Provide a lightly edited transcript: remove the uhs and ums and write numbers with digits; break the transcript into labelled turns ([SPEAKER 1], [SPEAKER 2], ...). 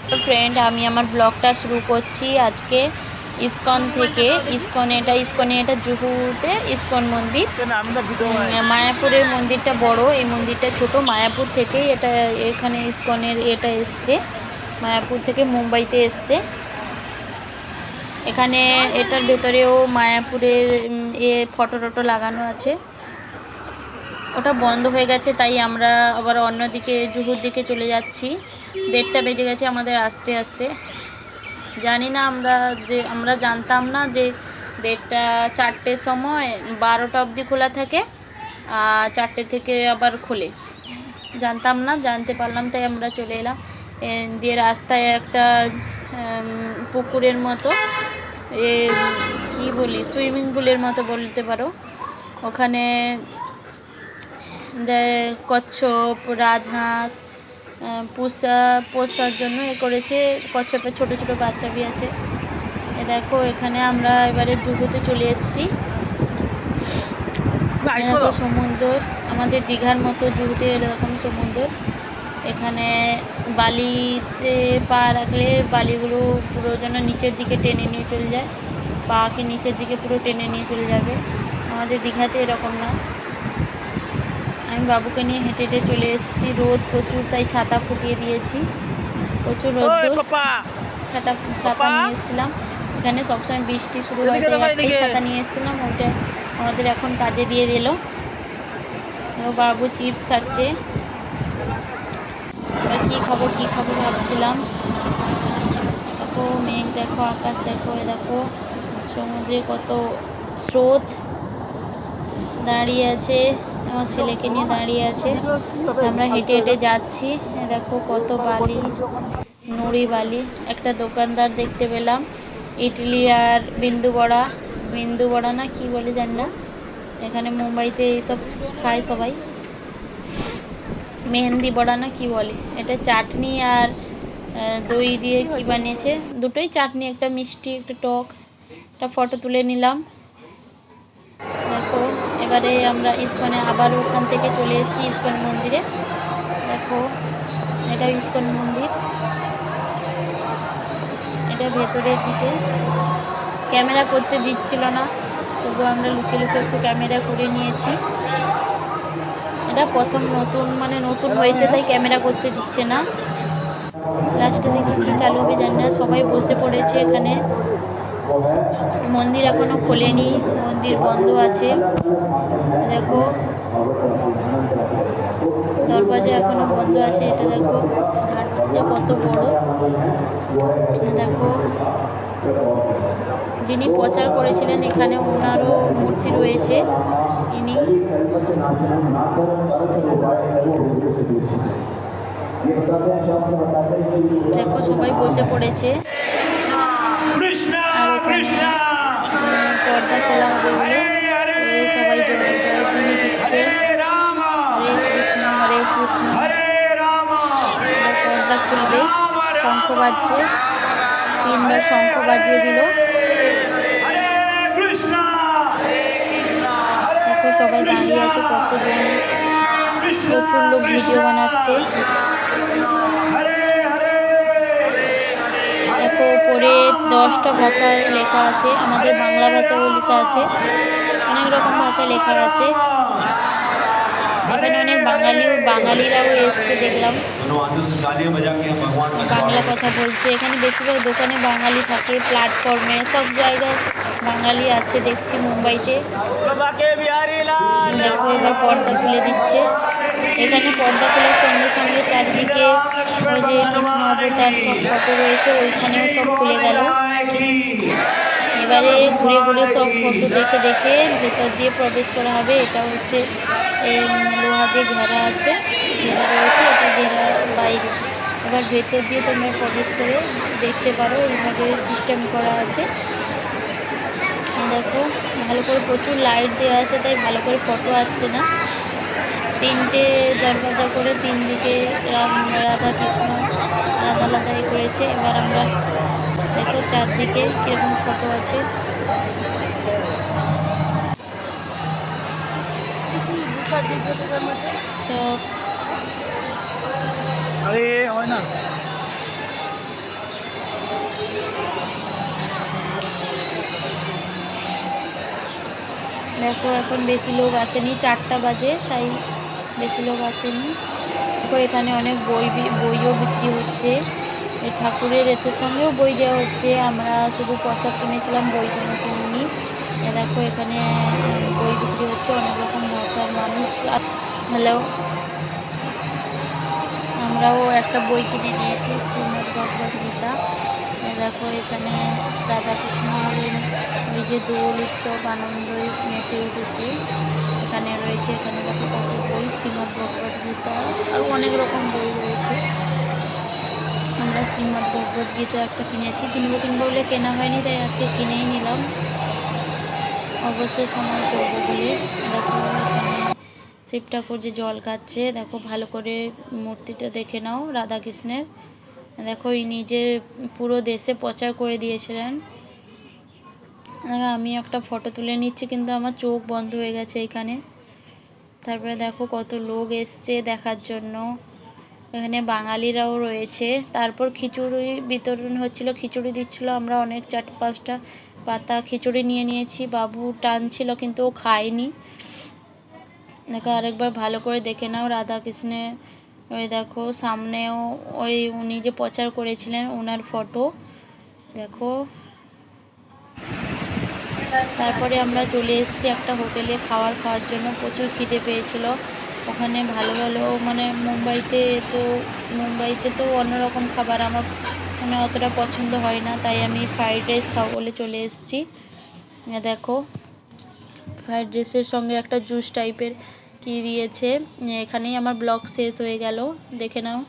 [SPEAKER 1] তো ফ্রেন্ড, আমি আমার ব্লগটা শুরু করছি আজকে ইসকন থেকে। ইসকনে এটা জুহুতে ইসকন মন্দির। মায়াপুরের মন্দিরটা বড়, এই মন্দিরটা ছোট। মায়াপুর থেকেই এখানে ইসকনের এটা এসছে, মায়াপুর থেকে মুম্বাইতে এসছে। এখানে এটার ভেতরেও মায়াপুরের ফটো টটো লাগানো আছে। ওটা বন্ধ হয়ে গেছে, তাই আমরা আবার অন্যদিকে জুহুর দিকে চলে যাচ্ছি। 1:30 বেজে গেছে আমাদের আস্তে আস্তে। জানি না, আমরা জানতাম না যে 4টের সময় 12টা অবধি খোলা থাকে, আর 4টে থেকে আবার খোলে। জানতাম না, জানতে পারলাম তাই আমরা চলে এলাম। দিয়ে রাস্তায় একটা পুকুরের মতো, কি বলি, সুইমিং পুলের মতো বলতে পারো। ওখানে কচ্ছপ, রাজহাঁস পোষার জন্য করেছে। কচ্ছপের ছোট ছোট বাচ্চা বি আছে। দেখো, এখানে আমরা এবারে জুহুতে চলে এসেছি। দেখো সমুদ্র, আমাদের দীঘার মতো জুহুতে এরকম সমুদ্র। এখানে বালিতে পা রাখলে বালিগুলো পুরো যেন নিচের দিকে টেনে নিয়ে চলে যায়, পাকে নিচের দিকে পুরো টেনে নিয়ে চলে যাবে। আমাদের দীঘাতে এরকম না। আমি বাবুকে নিয়ে হেঁটে হেঁটে চলে এসেছি। রোদ প্রচুর, তাই ছাতা ফুটিয়ে দিয়েছি। প্রচুর রোদ্দুর, ছাতা নিয়ে এসেছিলাম। এখানে সবসময় বৃষ্টি শুরু হয়, তাই ছাতা নিয়ে এসেছিলাম। ওইটা আমাদের এখন কাজে দিয়ে দিল। বাবু চিপস খাচ্ছে। কী খাবো ভাবছিলাম। দেখো মেঘ, দেখো আকাশ, দেখো দেখো সমুদ্রে কত স্রোত। দাঁড়িয়ে আছে, আমার ছেলেকে নিয়ে দাঁড়িয়ে আছে। আমরা হেঁটে হেঁটে যাচ্ছি। দেখো কত বালি, নুড়ি বালি। একটা দোকানদার দেখতে পেলাম, ইডলি আর বিন্দু বড়া না কি বলে জানি না। এখানে মুম্বাইতে এইসব খায় সবাই, মেহেন্দি বড়া না কি বলে। এটা চাটনি আর দই দিয়ে কি বানিয়েছে, দুটোই চাটনি, একটা মিষ্টি একটা টক। একটা ফটো তুলে নিলাম। দেখো এবারে আমরা ইসকনে আবার ওখান থেকে চলে এসেছি ইসকন মন্দিরে। দেখো এটা ইসকন মন্দির, এটা ভেতরের দিকে। ক্যামেরা করতে দিচ্ছিল না, তবু আমরা লুকিয়ে লুকিয়ে একটু ক্যামেরা করে নিয়েছি। এটা প্রথম নতুন হয়েছে, তাই ক্যামেরা করতে দিচ্ছে না। লাস্টে দেখি কি চালু হবে জানি না। সবাই বসে পড়েছে এখানে। মন্দির এখনো খোলেনি, মন্দির বন্ধ আছে। দেখো দরজা এখনো বন্ধ আছে। এটা দেখো ঝাড়বাতিটা কত বড়। দেখো যিনি প্রচার করেছিলেন এখানে, ওনারও মূর্তি রয়েছে। ইনি দেখো সবাই বসে পড়েছে। আর ওখানে পর্দা খোলা হবে বলে সবাই জয়ধ্বনি দিচ্ছে, হরে কৃষ্ণ। পর্দা খুলবে, শঙ্খ বাজছে, 3বার শঙ্খ বাজিয়ে দিল। দেখো সবাই দাঁড়িয়ে আছে, কতজন, প্রচুর লোক ভিডিও বানাচ্ছে। দেখো উপরে 10টা ভাষায় লেখা আছে, আমাদের বাংলা ভাষাও লেখা আছে, অনেক রকম ভাষায় লেখা আছে। এখানে অনেক বাঙালিরাও এসছে দেখলাম, বাংলা কথা বলছে। এখানে বেশিরভাগ দোকানে বাঙালি থাকে, প্ল্যাটফর্মে সব জায়গায় বাঙালি আছে দেখছি মুম্বাইতে। দেখো এবার পর্দা খুলে দিচ্ছে। এখানে পর্দা খোলার সঙ্গে সঙ্গে চারিদিকে ওই যে কৃষ্ণ অবতার সব ফটো রয়েছে, ওইখানেও সব খুলে গেল। এবারে ঘুরে ঘুরে সব ফটো দেখে দেখে ভেতর দিয়ে প্রবেশ করা হবে। এটা হচ্ছে লোহা দিয়ে ঘেরা আছে, ঘেরা রয়েছে, এটা ঘেরা বাইরে। এবার ভেতর দিয়ে তোমরা প্রবেশ করে দেখতে পারো, এইভাবে সিস্টেম করা আছে। দেখো ভালো করে প্রচুর লাইট দেওয়া আছে, তাই ভালো করে ফটো আসছে না। 3টে দরজা করে 3 দিকে রাধা কৃষ্ণ আলাদা আলাদা করেছে। এবার আমরা দেখো চারদিকে কীরকম ফটো আছে। সব দেখো এখন বেশি লোক আসেনি, 4টা বাজে, তাই বেশি লোক আসেনি। দেখো এখানে অনেক বইও বিক্রি হচ্ছে, এই ঠাকুরের এতের সঙ্গেও বই দেওয়া হচ্ছে। আমরা শুধু প্রসাদ কিনেছিলাম, বই কোনো কিনিনি। দেখো এখানে বই বিক্রি হচ্ছে, অনেক রকম ভাষার মানুষ। হ্যালো, আমরাও একটা বই কিনে নিয়েছি, শ্রীমদ্ ভগবদ গীতা। দেখো এখানে রাধাকৃষ্ণের ওই যে দোল উৎসব আনন্দই মেতে উঠেছে, এখানে রয়েছে। এখানে দেখো কত বই, শ্রীমদ্ ভগবদ গীতা আর অনেক রকম বই রয়েছে। আমরা শ্রীমদ্ ভগবদ গীতা একটা কিনেছি, কিনবো বলে কেনা হয়নি, তাই আজকে কিনেই নিলাম, অবশ্যই সময় করবো বলে। দেখো এখানে শিব ঠাকুর যে জল খাচ্ছে, দেখো ভালো করে মূর্তিটা দেখে নাও রাধাকৃষ্ণের। দেখো ইনি যে পুরো দেশে প্রচার করে দিয়েছিলেন। আমি একটা ফটো তুলে নিচ্ছি, কিন্তু আমার চোখ বন্ধ হয়ে গেছে এইখানে। তারপরে দেখো কত লোক এসছে দেখার জন্য, এখানে বাঙালিরাও রয়েছে। তারপর খিচুড়ি বিতরণ হচ্ছিল, খিচুড়ি দিচ্ছিল। আমরা অনেক 4-5টা পাতা খিচুড়ি নিয়ে নিয়েছি, বাবু টানছিল কিন্তু ও খায়নি। দেখো আরেকবার ভালো করে দেখে নাও রাধাকৃষ্ণের, ওই দেখো সামনেও ওই উনি যে প্রচার করেছিলেন ওনার ফটো দেখো। তারপরে আমরা চলে এসেছি একটা হোটেলে খাওয়ার জন্য, প্রচুর খিদে পেয়েছিল। ওখানে ভালো ভালো মানে মুম্বাইতে তো অন্যরকম খাবার আমার মানে অতটা পছন্দ হয় না, তাই আমি ফ্রাইড রাইস খাবো বলে চলে এসেছি। দেখো ফ্রাইড রাইসের সঙ্গে একটা জুস টাইপের কি দিয়েছে। এখানেই আমার ব্লগ শেষ হয়ে গেল, দেখে নাও।